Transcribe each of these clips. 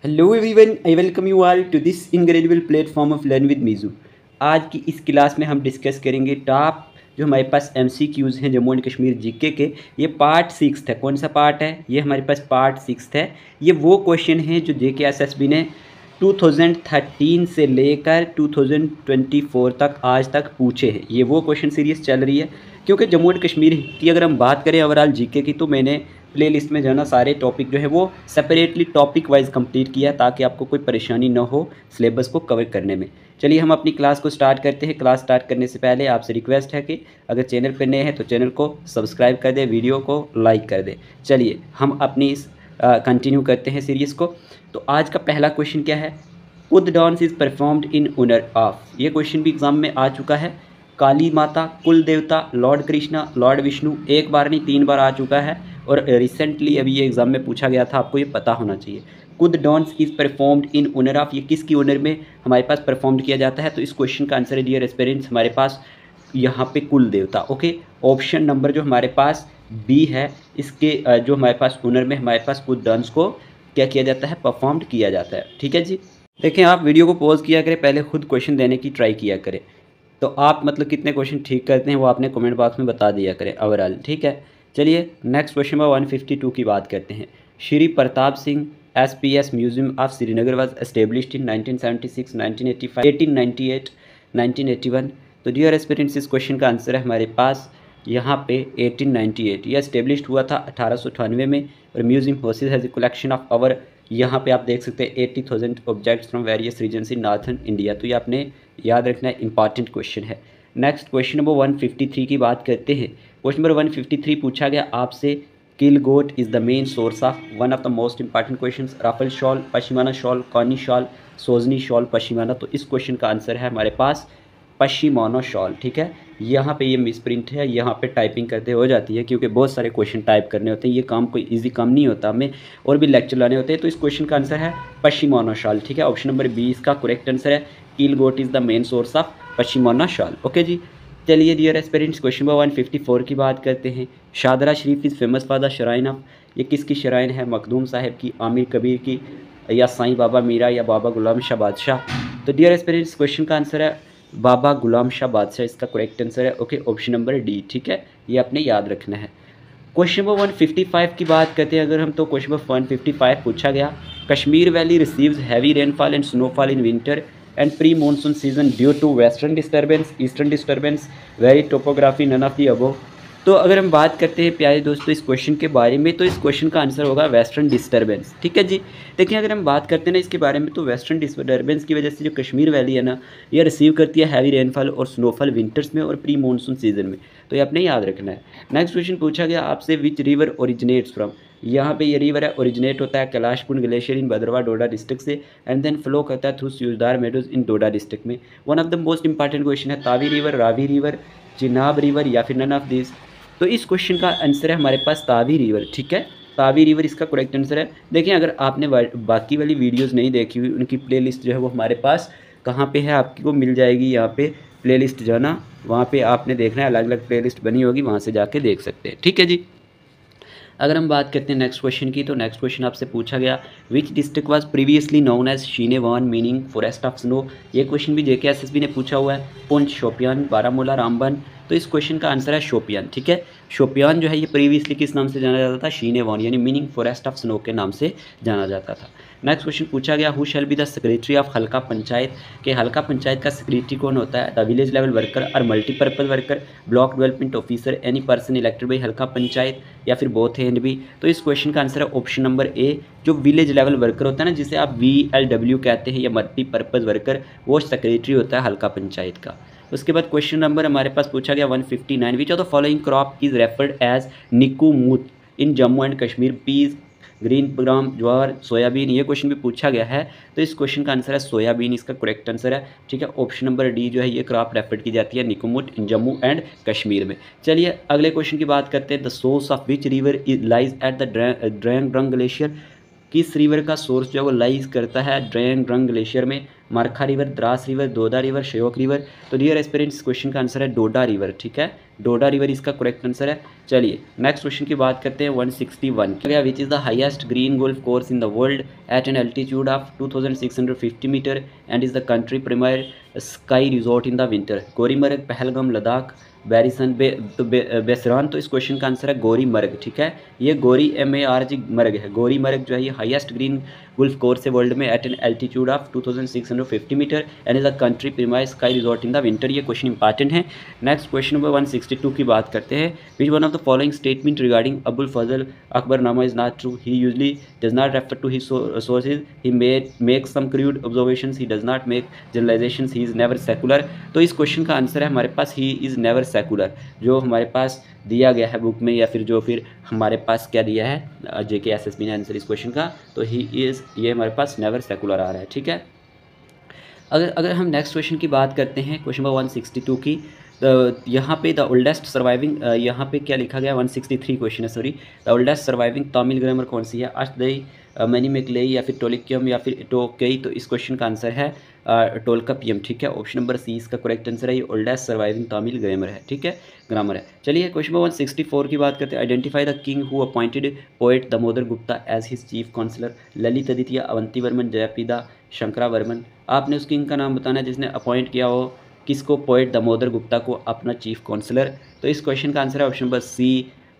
Hello everyone, I welcome you all to this incredible platform of learn with Meezu. आज की इस class में हम डिस्कस करेंगे टॉप जो हमारे पास एमसीक्यूज़ हैं जम्मू एंड कश्मीर जीके के। ये पार्ट 6 है। कौन सा पार्ट है? ये हमारे पास पार्ट 6 है। ये वो क्वेश्चन हैं जो जेके एसएसबी ने 2013 से लेकर 2024 तक आज तक पूछे हैं। ये वो क्वेश्चन सीरीज़ चल रही है, क्योंकि जम्मू एंड कश्मीर की अगर हम बात करें ओवरऑल जीके की, तो मैंने प्ले लिस्ट में जो है ना सारे टॉपिक जो है वो सेपरेटली टॉपिक वाइज कंप्लीट किया, ताकि आपको कोई परेशानी ना हो सिलेबस को कवर करने में। चलिए हम अपनी क्लास को स्टार्ट करते हैं। क्लास स्टार्ट करने से पहले आपसे रिक्वेस्ट है कि अगर चैनल पर नए हैं तो चैनल को सब्सक्राइब कर दें, वीडियो को लाइक कर दें। चलिए हम अपनी इस कंटिन्यू करते हैं सीरीज़ को। तो आज का पहला क्वेश्चन क्या है? Kud dance is performed in honour of. ये क्वेश्चन भी एग्जाम में आ चुका है। काली माता, कुल देवता, लॉर्ड कृष्णा, लॉर्ड विष्णु। एक बार नहीं 3 बार आ चुका है और रिसेंटली अभी ये एग्ज़ाम में पूछा गया था, आपको ये पता होना चाहिए। Kud dance is performed in honour of, ये किसकी ऑनर में हमारे पास परफॉर्म किया जाता है? तो इस क्वेश्चन का आंसर है डियर एस्पिरेंट्स हमारे पास यहाँ पे कुल देवता। ओके, ऑप्शन नंबर जो हमारे पास बी है, इसके जो हमारे पास ऑनर में हमारे पास कुद डांस को क्या किया जाता है? परफॉर्म्ड किया जाता है। ठीक है जी। देखें, आप वीडियो को पॉज किया करें, पहले खुद क्वेश्चन देने की ट्राई किया करें। तो आप मतलब कितने क्वेश्चन ठीक करते हैं वो आपने कमेंट बॉक्स में बता दिया करें ओवरऑल। ठीक है, चलिए नेक्स्ट क्वेश्चन नंबर 152 की बात करते हैं। Shri Pratap Singh SPS museum of Srinagar was established in 1976, 1985, 1898, 1981। तो डियर एस्पिरेंट्स, इस क्वेश्चन का आंसर है हमारे पास यहाँ पे 1898। यह एस्टेब्लिश्ड हुआ था 1898 में। और museum houses has a collection of our, यहाँ पे आप देख सकते हैं 80,000 objects from various regions in northern India. तो ये आपने याद रखना है, इंपॉर्टेंट क्वेश्चन है। नेक्स्ट क्वेश्चन नंबर 153 की बात करते हैं। क्वेश्चन नंबर 153 पूछा गया आपसे, kill goat is the main source of one of the most important question, Rafal shawl, pashmina shawl, Kani shawl, Sozni shawl, pashmina. तो इस क्वेश्चन का आंसर है हमारे पास पश्मीना शॉल। ठीक है, यहाँ पे ये मिस प्रिंट है, यहाँ पे टाइपिंग करते हो जाती है, क्योंकि बहुत सारे क्वेश्चन टाइप करने होते हैं। ये काम कोई इजी काम नहीं होता, हमें और भी लेक्चर लाने होते हैं। तो इस क्वेश्चन का आंसर है पश्मीना शॉल। ठीक है, ऑप्शन नंबर बी इसका करेक्ट आंसर है। Kill goat is the main source of pashmina shawl. Okay जी। चलिए डियर एस्पिरेंट्स, क्वेश्चन नंबर 154 की बात करते हैं। Shahdara Sharif is famous for the shrine of, ये किसकी शराइन है? मखदूम साहब की, आमिर कबीर की, या साईं बाबा मीरा, या बाबा गुलाम शाह बादशाह। तो डियर एस्पिरेंट्स, क्वेश्चन का आंसर है बाबा गुलाम शाह बादशाह, इसका करेक्ट आंसर है। Okay, option number D. ठीक है, ये आपने याद रखना है। क्वेश्चन नंबर 155 की बात करते हैं अगर हम, तो क्वेश्चन नंबर 155 पूछा गया, Kashmir valley receives heavy rainfall and snowfall in winter and pre monsoon season due to western disturbance, eastern disturbance, very topography, none of the above. तो अगर हम बात करते हैं प्यारे दोस्तों इस क्वेश्चन के बारे में, तो इस क्वेश्चन का आंसर होगा वेस्टर्न डिस्टर्बेंस। ठीक है जी। देखिए, अगर हम बात करते हैं ना इसके बारे में, तो वेस्टर्न डिस्टर्बेंस की वजह से जो कश्मीर वैली है ना, ये रिसीव करती है हैवी रेनफॉल और स्नोफॉल विंटर्स में और प्री मानसून सीजन में। तो ये आपने याद रखना है। नेक्स्ट क्वेश्चन पूछा गया आपसे, विच रिवर ओरिजिनेट्स फ्रॉम, यहाँ पे ये रिवर है ओरिजिनेट होता है कैलाश कुंड ग्लेशियर इन भद्रवाह डोडा डिस्ट्रिक्ट से, एंड देन फ्लो करता है थ्रू सूजदार मेडोज इन डोडा डिस्ट्रिक्ट में। One of the most important question है, Tawi river, Ravi river, Chenab river, या फिर नन ऑफ दिस। तो इस क्वेश्चन का आंसर है हमारे पास तावी रिवर। ठीक है, तावी रिवर इसका करेक्ट आंसर है। देखिए, अगर आपने बाकी वाली वीडियोस नहीं देखी हुई, उनकी प्लेलिस्ट जो है वो हमारे पास कहाँ पे है, आपको मिल जाएगी यहाँ पे प्लेलिस्ट जो है ना, वहाँ पे आपने देखना है, अलग अलग प्लेलिस्ट बनी होगी, वहाँ से जाके देख सकते हैं। ठीक है जी। अगर हम बात करते हैं नेक्स्ट क्वेश्चन की, तो नेक्स्ट क्वेश्चन आपसे पूछा गया, which district was previously known as Shinewan meaning forest of snow. ये क्वेश्चन भी जेके एसएसबी ने पूछा हुआ है। पुंछ, शोपियान, बारामूला, रामबन। तो इस क्वेश्चन का आंसर है शोपियान। ठीक है, शोपियान जो है ये प्रीवियसली किस नाम से जाना जाता था? शीनेवान, यानी मीनिंग फॉरेस्ट ऑफ स्नो के नाम से जाना जाता था। नेक्स्ट क्वेश्चन पूछा गया, who shall be the secretary of हल्का पंचायत, के हल्का पंचायत का सेक्रेटरी कौन होता है? द विलेज लेवल वर्कर और multipurpose worker, block development officer, any person elected by हल्का पंचायत, या फिर बोथ एंड भी। तो इस क्वेश्चन का आंसर है ऑप्शन नंबर ए, जो विलेज लेवल वर्कर होता है ना, जिसे आप VLW कहते हैं, या मल्टीपर्पज वर्कर, वो सेक्रेटरी होता है हल्का पंचायत का। उसके बाद क्वेश्चन नंबर हमारे पास पूछा गया 159, which of the following crop is referred as Nikumut in Jammu and Kashmir? Peas, green gram, jowar, soybean. ये क्वेश्चन भी पूछा गया है। तो इस क्वेश्चन का आंसर है सोयाबीन, इसका करेक्ट आंसर है। ठीक है, ऑप्शन नंबर डी जो है ये क्रॉप रेफर की जाती है निकुमुट इन जम्मू एंड कश्मीर में। चलिए अगले क्वेश्चन की बात करते हैं, the source of which river lies at the Drang Drung glacier, किस रिवर का सोर्स जो है वो लाइज करता है ड्रैंग ड्रंग ग्लेशियर में? मारखा river, Dras river, Doda river, Shyok river. तो डियर एस्पिरेंट्स क्वेश्चन का आंसर है डोडा रिवर, ठीक है, डोडा रिवर इसका करेक्ट आंसर है। चलिए नेक्स्ट क्वेश्चन की बात करते हैं 161 क्या which is the highest green golf course in the world at an altitude of 2650 metre and is the country premier ski resort in the winter. Gulmarg, Pahalgam, Ladakh, Baisaran Baisaran. तो इस क्वेश्चन का आंसर है गोरी मर्ग, ठीक है, ये गोरी MARG मर्ग है। गोरी मर्ग जो है ये हाईएस्ट ग्रीन गुल्फ कोर्स है वर्ल्ड में at an altitude of 2650 metre and is the country premier ski resort in the winter. ये क्वेश्चन इंपॉर्टेंट है। नेक्स्ट क्वेश्चन नंबर 162 की बात करते हैं। Which one of the following statement regarding Abul Fazl Akbarnama is not true. He usually does not refer to his sources, he make some crude observations, he does not make generalisations, he is never secular. तो इस question का answer है हमारे पास he is never secular, जो हमारे पास दिया गया है बुक में या फिर जो फिर हमारे पास क्या दिया है JK SSB ने आंसर इस क्वेश्चन का, तो ही इज़ ये हमारे पास नेवर सेकुलर आ रहा है, ठीक है। अगर हम नेक्स्ट क्वेश्चन की बात करते हैं क्वेश्चन नंबर 162 की, तो यहाँ पे द ओल्डेस्ट सर्वाइविंग यहाँ पे क्या लिखा गया 163 क्वेश्चन है sorry. The oldest surviving Tamil grammar कौन सी है, अष्टदई, मैनीमेकलेई या फिर टोलिक्यम या फिर टोकेई। तो इस क्वेश्चन का आंसर है टोलकपियम, ठीक है, ऑप्शन नंबर C इसका करेक्ट आंसर है। ये ओल्डेस्ट सर्वाइविंग तमिल ग्रामर है, ठीक है, ग्रामर है। चलिए क्वेश्चन नंबर 164 की बात करते हैं। Identify the king who appointed poet Damodar Gupta as his chief counsellor. Lalit Aditya, Avanti Varman, Jayaprada, Shankara Varman. आपने उस किंग का नाम बताना है जिसने अपॉइंट किया हो किसको, पोएट दामोदर गुप्ता को अपना चीफ काउंसलर। तो इस क्वेश्चन का आंसर है ऑप्शन नंबर C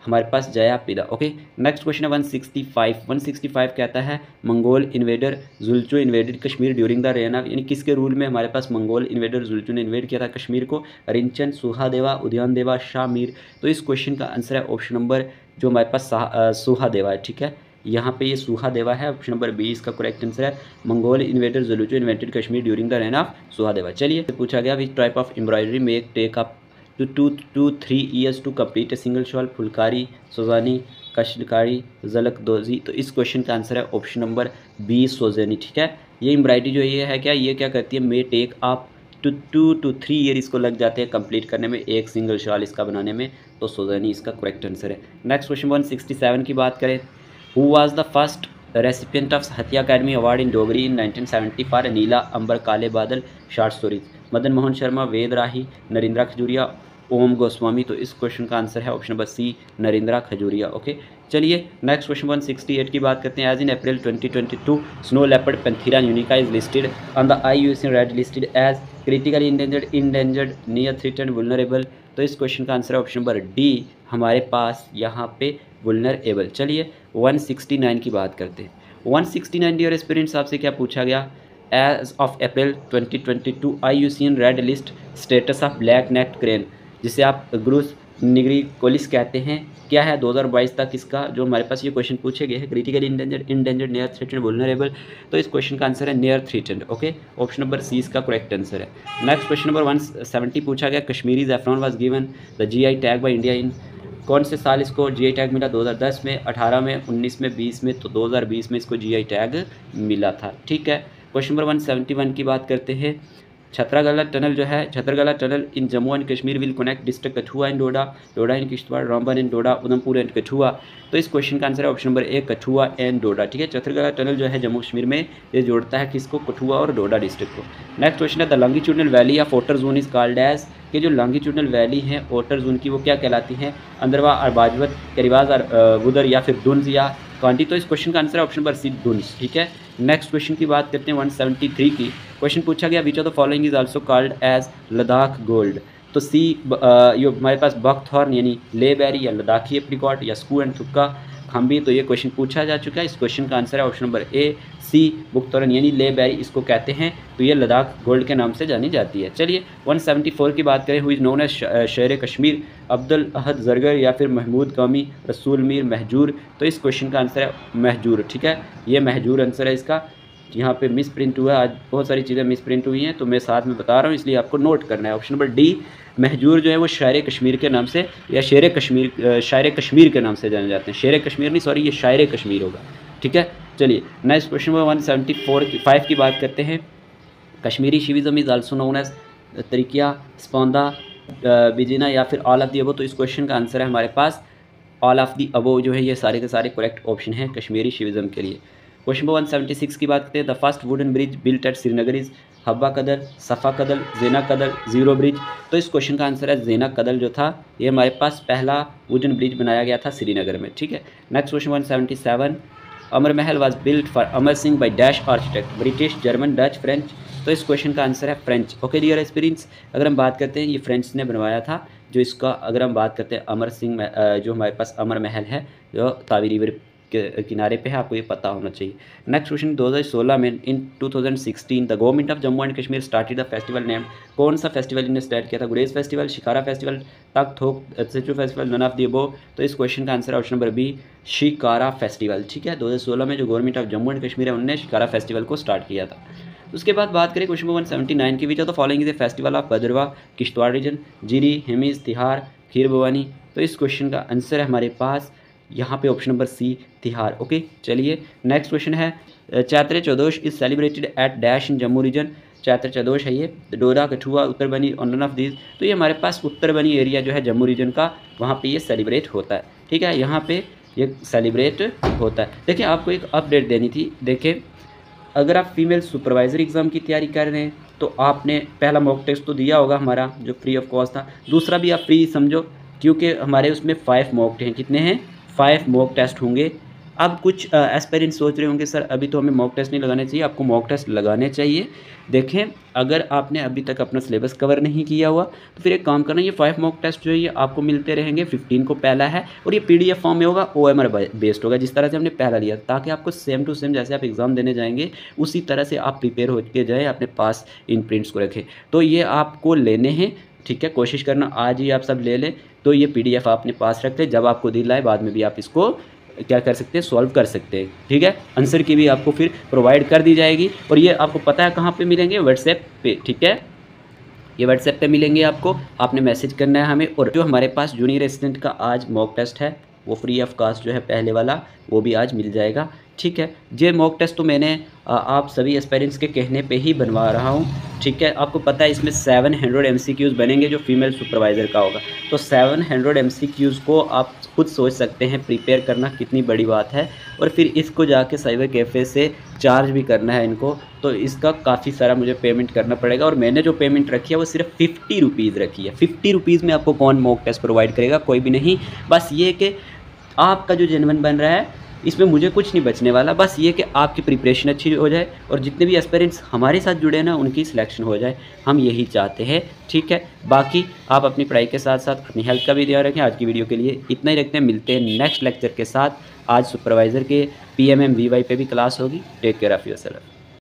हमारे पास जयाप्रदा। ओके नेक्स्ट क्वेश्चन है 165 कहता है Mongol invader Zulju invaded Kashmir during the reign of, यानी किसके रूल में हमारे पास मंगोल इन्वेडर जुल्चो ने इन्वेड किया था कश्मीर को, रिंचन, सुहादेवा, उदयनदेवा, शाह मीर। तो इस क्वेश्चन का आंसर है ऑप्शन नंबर जो हमारे पास सुहादेवा है, ठीक है, यहाँ पे ये सुहादेवा है, ऑप्शन नंबर B इसका करेक्ट आंसर है। Mongol invader Zulju invaded Kashmir during the reign of Suhadeva. चलिए पूछा गया which type of embroidery make take up to 3 years to complete a single shawl. Phulkari, Sozani, Kashkari, Zalakdozi. तो इस क्वेश्चन का आंसर है ऑप्शन नंबर B सोजानी, ठीक है। ये एम्ब्रॉयडरी जो ये है क्या, ये क्या करती है, मे टेक आप 2 to 3 year इसको लग जाते हैं कंप्लीट करने में, एक सिंगल शॉल इसका बनाने में। तो सोजानी इसका करेक्ट आंसर है। नेक्स्ट क्वेश्चन 167 की बात करें। Who was the first recipient of Sahitya Akademi award in Dogri in 1970 for Neela Ambar Kale Badal short stories. Madan Mohan Sharma, Ved Rahi, Narendra Khajuria, Om Goswami. तो इस क्वेश्चन का आंसर है option number C Narendra Khajuria. Okay चलिए नेक्स्ट क्वेश्चन 168 की बात करते हैं। As in April 2022 snow leopard Panthera यूनिका is listed on the IUCN red listed as critically endangered, near threatened, vulnerable. तो इस क्वेश्चन का आंसर है ऑप्शन नंबर D हमारे पास यहाँ पे वुल्नरेबल। चलिए 169 की बात करते हैं। 169 डियर एस्पिरेंट्स आपसे क्या पूछा गया, as of April 2022 IUCN red list status of black necked crane, जिसे आप ग्रूस निग्रिकोलिस कहते हैं, क्या है 2022 तक इसका जो हमारे पास ये क्वेश्चन पूछे गए हैं, critically endangered, near threatened, vulnerable. तो इस क्वेश्चन का आंसर है near threatened. Okay option number C इसका करेक्ट आंसर है। नेक्स्ट क्वेश्चन नंबर 170 पूछा गया। Kashmiri zafran was given the GI tag by India in, कौन से साल इसको GI टैग मिला, 2010 में, 18 में, 19 में, 20 में। तो 2020 में इसको GI टैग मिला था, ठीक है। क्वेश्चन नंबर 171 की बात करते हैं। छतरगला टनल जो है, Chhatargala tunnel in Jammu and Kashmir will connect district Kathua and Doda, Doda and Kishtwar, Ramban and Doda, Udhampur and Kathua. तो इस क्वेश्चन का आंसर है option number A Kathua and Doda, ठीक है। छतरगला टनल जो है जम्मू कश्मीर में ये जोड़ता है किसको, कठुआ और डोडा डिस्ट्रिक्ट को। नेक्स्ट क्वेश्चन है the longitudinal valley of outer zone is called as, कि जो लॉन्गिट्यूडनल वैली है ओटर जोन की वो क्या कहलाती है, अंदरवा और बाजवत, करीबाज और गुदर या फिर दुन्स या कांटी। तो इस क्वेश्चन का आंसर है ऑप्शन नंबर C दुन्स, ठीक है। नेक्स्ट क्वेश्चन की बात करते हैं 173 की। क्वेश्चन पूछा गया which of the following is also called as Ladakh gold. तो C ये हमारे पास बख्तौर यानी लेबेरी या लद्दाखी एप्रिकॉट या स्कू एंड थुक्का खम्बी। तो ये क्वेश्चन पूछा जा चुका है। इस क्वेश्चन का आंसर है ऑप्शन नंबर A C बुख्तौरन यानी लेबेरी इसको कहते हैं। तो ये लद्दाख गोल्ड के नाम से जानी जाती है। चलिए 174 की बात करें। हु इज़ नोन एज शेर कश्मीर, अब्दुल अहद जरगर या फिर महमूद कामी, रसूल मीर, महजूर। तो इस क्वेश्चन का आंसर है महजूर, ठीक है। ये महजूर आंसर है इसका। यहाँ पे मिस प्रिंट हुआ है, आज बहुत सारी चीज़ें मिस प्रिंट हुई हैं तो मैं साथ में बता रहा हूँ, इसलिए आपको नोट करना है। ऑप्शन नंबर D महजूर जो है वो शायर कश्मीर के नाम से या शायर कश्मीर के नाम से जाने जाते हैं। शेर कश्मीर नहीं सॉरी, ये शायर कश्मीर होगा, ठीक है। चलिए नेक्स्ट क्वेश्चन नंबर 175 की बात करते हैं। Kashmiri Shaivism is also known as Trika, Spanda, Bijina या फिर ऑल ऑफ दी अबो। तो इस क्वेश्चन का आंसर है हमारे पास ऑल ऑफ दी अबो जो है ये सारे के सारे करेक्ट ऑप्शन है कश्मीरी शिविज़म के लिए। क्वेश्चन नंबर 176 की बात करते हैं, the first wooden bridge built at Srinagar is Habba Kadal, Safa Kadal, Jena Kadal, zero bridge. तो इस क्वेश्चन का आंसर है जेना कदल जो था, ये हमारे पास पहला वुडन ब्रिज बनाया गया था श्रीनगर में। ठीक है, next question 177, Amar Mahal was built for Amar Singh by dash architect, British, German, Dutch, French. तो इस क्वेश्चन का आंसर है फ्रेंच। ओके डियर एस्पिरेंट्स, अगर हम बात करते हैं ये फ्रेंच ने बनवाया था। जो इसका अगर हम बात करते हैं अमर सिंह जो हमारे पास अमर महल है जो तावी रिवर के किनारे पे है, आपको ये पता होना चाहिए। नेक्स्ट क्वेश्चन 2016 में इन 2016 the government of Jammu and Kashmir started the festival name, कौन सा फेस्टिवल इन्हें स्टार्ट किया था? गुरेज फेस्टिवल, शिकारा फेस्टिवल, तख्त थोक statue festival, none of the above. तो इस क्वेश्चन का आंसर है option number B, Shikara festival. ठीक है, 2016 में जो government of Jammu and Kashmir है उन्होंने शिकारा फेस्टिवल को स्टार्ट किया था। उसके बाद बात करें क्वेश्चन नंबर 179 की, which of the following is a festival of Bhadarwah, Kishtwar region, Jeeri, Hemis, Tihar, Kheer Bhawani. तो इस क्वेश्चन का आंसर है हमारे पास यहाँ पे option number C, Tihar. Okay चलिए नेक्स्ट क्वेश्चन है, Chaitra Chaudash is celebrated at dash in Jammu region. Chaitra Chaudash है ये डोडा, कठुआ, उत्तर बनी, और नन ऑफ दीज। तो ये हमारे पास उत्तर बनी एरिया जो है जम्मू रीजन का, वहाँ पे ये सेलिब्रेट होता है। ठीक है, यहाँ पे ये सेलिब्रेट होता है। देखिए आपको एक अपडेट देनी थी। देखिए अगर आप फीमेल सुपरवाइजर एग्ज़ाम की तैयारी कर रहे हैं तो आपने पहला मॉक टेस्ट तो दिया होगा हमारा जो फ्री ऑफ कॉस्ट था, दूसरा भी आप फ्री समझो क्योंकि हमारे उसमें 5 मॉक हैं। कितने हैं? 5 मॉक टेस्ट होंगे। अब कुछ एस्पिरेंट्स सोच रहे होंगे सर अभी तो हमें मॉक टेस्ट नहीं लगाने चाहिए। आपको मॉक टेस्ट लगाने चाहिए। देखें अगर आपने अभी तक अपना सिलेबस कवर नहीं किया हुआ तो फिर एक काम करना, ये 5 मॉक टेस्ट जो है ये आपको मिलते रहेंगे। 15 को पहला है और ये PDF फॉर्म में होगा, OMR बेस्ड होगा जिस तरह से हमने पहला लिया, ताकि आपको सेम टू सेम जैसे आप एग्ज़ाम देने जाएंगे उसी तरह से आप प्रिपेयर होकर जाएँ, अपने पास इन प्रिंट्स को रखें। तो ये आपको लेने हैं। ठीक है, कोशिश करना आज ही आप सब ले लें। तो ये PDF आपने पास रख लें, जब आपको दिल आए बाद में भी आप इसको क्या कर सकते हैं, सॉल्व कर सकते हैं। ठीक है, आंसर की भी आपको फिर प्रोवाइड कर दी जाएगी और ये आपको पता है कहाँ पे मिलेंगे, व्हाट्सएप पे। ठीक है, ये व्हाट्सएप पे मिलेंगे आपको, आपने मैसेज करना है हमें। और जो हमारे पास जूनियर असिस्टेंट का आज मॉक टेस्ट है वो फ्री ऑफ कॉस्ट जो है पहले वाला, वो भी आज मिल जाएगा। ठीक है, ये मॉक टेस्ट तो मैंने आप सभी एस्पायरेंट्स के कहने पे ही बनवा रहा हूँ। ठीक है, आपको पता है इसमें 700 MCQs बनेंगे जो फीमेल सुपरवाइज़र का होगा। तो 700 MCQs को आप खुद सोच सकते हैं प्रिपेयर करना कितनी बड़ी बात है, और फिर इसको जाके साइबर कैफ़े से चार्ज भी करना है इनको। तो इसका काफ़ी सारा मुझे पेमेंट करना पड़ेगा, और मैंने जो पेमेंट रखी है वो सिर्फ 50 रुपीज़ रखी है। 50 रुपीज़ में आपको कौन मॉक टेस्ट प्रोवाइड करेगा? कोई भी नहीं। बस ये कि आपका जो जेन्युइन बन रहा है इसमें मुझे कुछ नहीं बचने वाला, बस ये कि आपकी प्रिपरेशन अच्छी हो जाए और जितने भी एस्पिरेंट्स हमारे साथ जुड़े हैं ना उनकी सिलेक्शन हो जाए, हम यही चाहते हैं। ठीक है, बाकी आप अपनी पढ़ाई के साथ साथ अपनी हेल्थ का भी ध्यान रखें। आज की वीडियो के लिए इतना ही रखते हैं, मिलते हैं नेक्स्ट लेक्चर के साथ। आज सुपरवाइज़र के PMMVY पे भी क्लास होगी। Take care of yourself.